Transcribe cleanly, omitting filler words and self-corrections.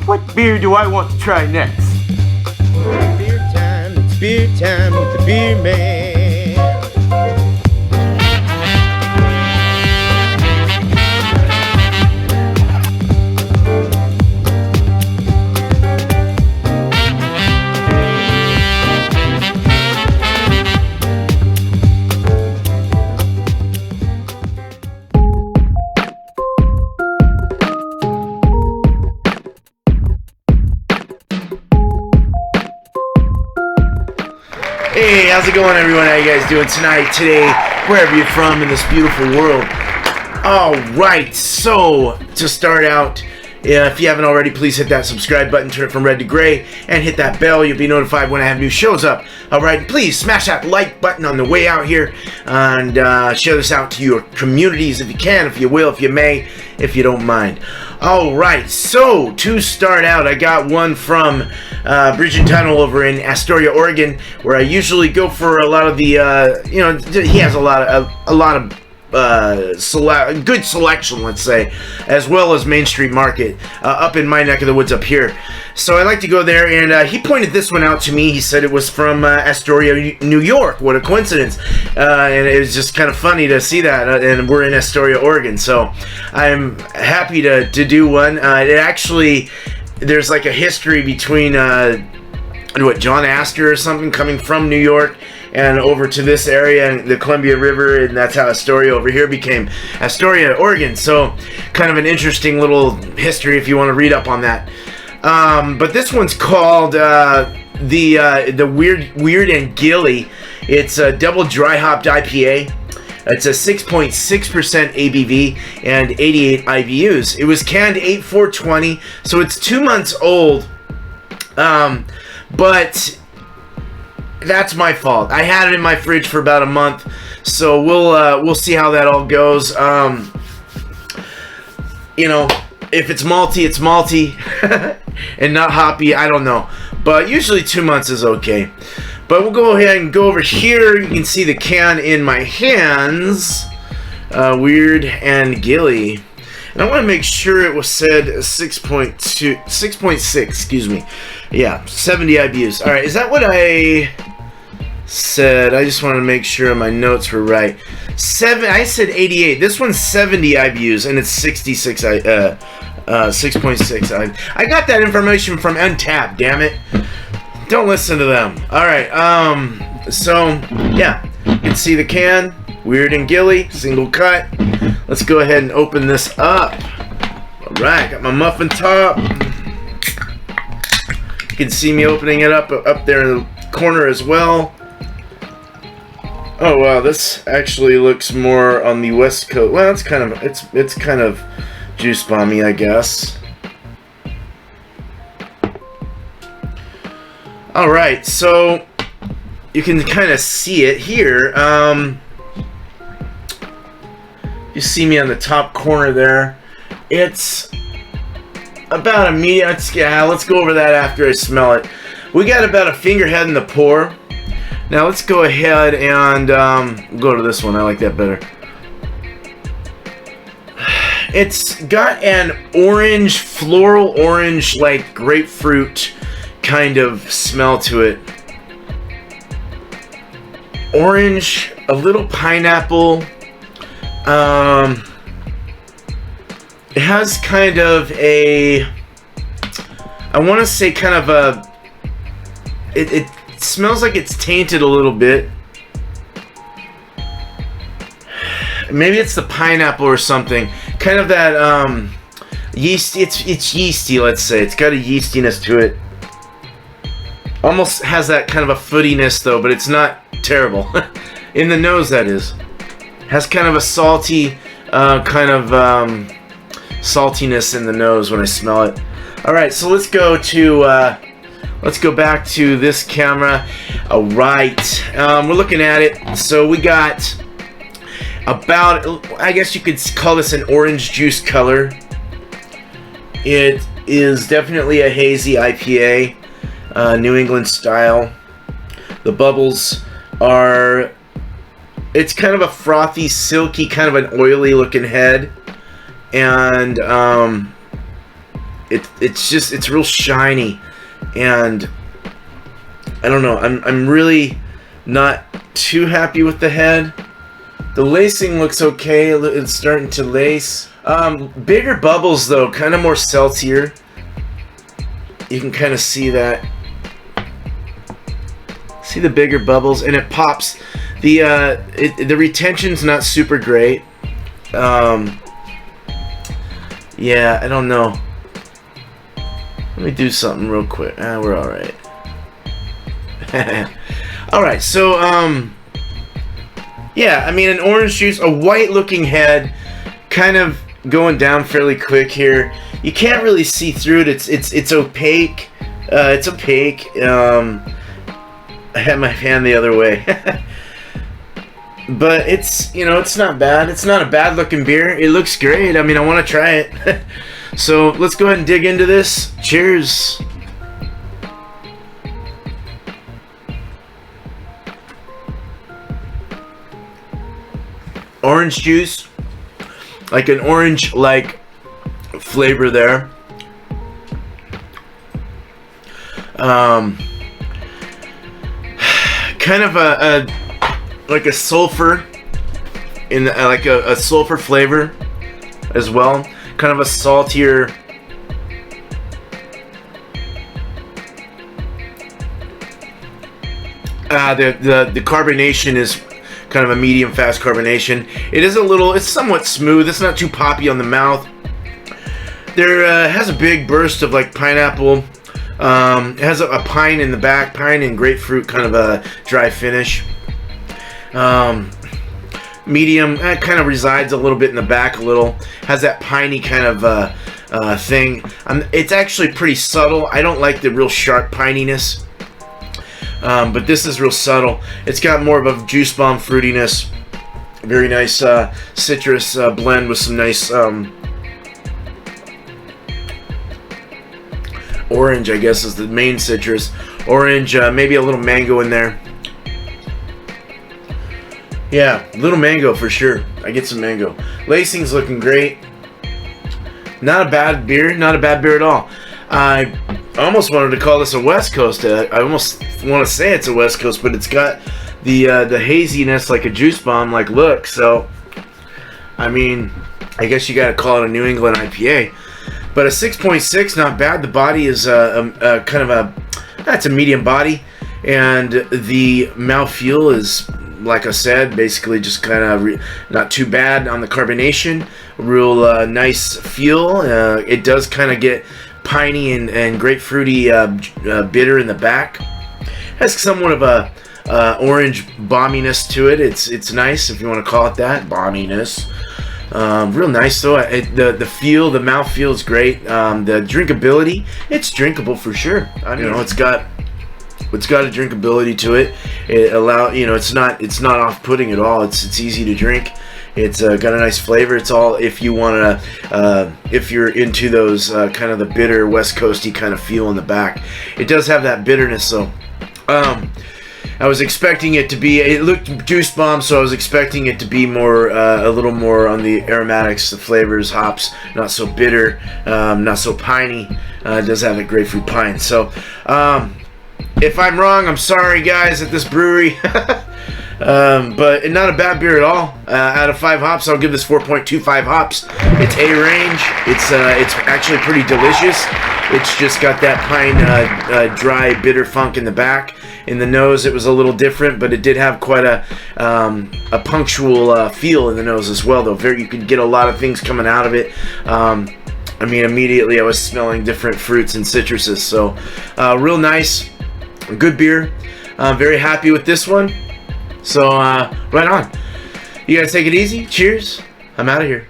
What beer do I want to try next? It's beer time with the beer man. Hey, how's it going, everyone? How you guys doing tonight, today, wherever you're from in this beautiful world? Alright, so, to start out, if you haven't already, please hit that subscribe button, turn it from red to gray, and hit that bell. You'll be notified when I have new shows up. Alright, please smash that like button on the way out here, and share this out to your communities if you can, if you will, if you may, if you don't mind. Alright, so, to start out, I got one from Bridge and Tunnel over in Astoria, Oregon, where I usually go for a lot of the, he has a lot of good selection, let's say, as well as Main Street Market up in my neck of the woods up here. So I like to go there, and he pointed this one out to me. He said it was from Astoria, New York. What a coincidence. And it was just kind of funny to see that, and we're in Astoria, Oregon, so I'm happy to do one. It actually, there's like a history between John Astor or something coming from New York and over to this area and the Columbia River, and that's how Astoria over here became Astoria, Oregon. So kind of an interesting little history if you want to read up on that. But this one's called the Weird and Gilly. It's a double dry hopped IPA. It's a 6.6% ABV and 88 IBUs. It was canned 8/4/20, so it's 2 months old. But that's my fault. I had it in my fridge for about a month, so we'll see how that all goes. If it's malty, it's malty, and not hoppy. I don't know, but usually 2 months is okay. But we'll go ahead and go over here. You can see the can in my hands. Weird and Gilly. And I want to make sure it was said 6.6, excuse me. Yeah, 70 IBUs. Alright, is that what I said? I just want to make sure my notes were right. I said 88. This one's 70 IBUs, and it's 6.6. I got that information from Untapped, damn it. Don't listen to them. Alright, so, yeah. You can see the can. Weird and Gilly, single cut. Let's go ahead and open this up. Alright, got my muffin top. You can see me opening it up there in the corner as well. Oh wow, this actually looks more on the west coast. Well, it's kind of juice bomby, I guess. Alright, so you can kind of see it here. You see me on the top corner there. It's about a medium. Let's go over that after I smell it. We got about a finger head in the pour. Now let's go ahead and go to this one. I like that better. It's got an orange, floral orange, like grapefruit kind of smell to it. Orange, a little pineapple. It has kind of a, I want to say kind of a, it smells like it's tainted a little bit. Maybe it's the pineapple or something. Kind of that yeast. It's yeasty, let's say. It's got a yeastiness to it. Almost has that kind of a footiness though, but it's not terrible. In the nose, that is. Has kind of a salty, saltiness in the nose when I smell it. All right, so let's go back to this camera. All right, we're looking at it. So we got about, I guess you could call this an orange juice color. It is definitely a hazy IPA, New England style. The bubbles are, it's kind of a frothy, silky, kind of an oily looking head. And it's real shiny, and I don't know. I'm really not too happy with the head. The lacing looks okay. It's starting to lace. Bigger bubbles though, kind of more saltier. You can kind of see that. See the bigger bubbles, and it pops. The retention's not super great. Yeah, I don't know. Let me do something real quick. We're all right. All right, so yeah, I mean an orange juice, a white-looking head, kind of going down fairly quick here. You can't really see through it. It's opaque. It's opaque. I had my hand the other way. But it's, you know, it's not bad. It's not a bad looking beer. It looks great. I mean, I want to try it. So let's go ahead and dig into this. Cheers. Orange juice, like an orange-like flavor there. Kind of like a sulfur in like a sulfur flavor as well. Kind of a saltier. The carbonation is kind of a medium fast carbonation. It is a little, it's somewhat smooth. It's not too poppy on the mouth. There has a big burst of like pineapple. It has a pine in the back, pine and grapefruit, kind of a dry finish. Medium, kind of resides a little bit in the back a little. Has that piney kind of thing. It's actually pretty subtle. I don't like the real sharp pininess. But this is real subtle. It's got more of a juice bomb fruitiness. Very nice citrus blend with some nice orange, I guess, is the main citrus. Orange, maybe a little mango in there. Yeah, little mango for sure. I get some mango. Lacing's looking great. Not a bad beer. Not a bad beer at all. I almost wanted to call this a West Coast. I almost want to say it's a West Coast, but it's got the haziness like a juice bomb like look. So, I mean, I guess you got to call it a New England IPA. But a 6.6, not bad. The body is kind of a, that's a medium body, and the mouthfeel is, like I said, basically just kind of not too bad on the carbonation. Real nice feel. It does kind of get piney and grapefruity bitter in the back. Has somewhat of a orange bomminess to it. It's nice if you want to call it that, bomminess. Real nice though. The feel, the mouth feel is great. The drinkability, it's drinkable for sure. I mean, you know, it's got a drinkability to it. It's not off-putting at all. It's easy to drink. It's got a nice flavor. It's all if you want to, if you're into those kind of the bitter West Coasty kind of feel in the back. It does have that bitterness though. I was expecting it to be, it looked juice bomb, so I was expecting it to be more, a little more on the aromatics, the flavors, hops, not so bitter, not so piney. It does have a grapefruit pine. So, if I'm wrong, I'm sorry guys at this brewery. But not a bad beer at all. Out of 5 hops, I'll give this 4.25 hops. It's A range. It's actually pretty delicious. It's just got that pine, dry, bitter funk in the back. In the nose, it was a little different, but it did have quite a punctual feel in the nose as well. Though you could get a lot of things coming out of it. I mean, immediately I was smelling different fruits and citruses. So, real nice, good beer. Very happy with this one. So, right on. You guys take it easy. Cheers. I'm out of here.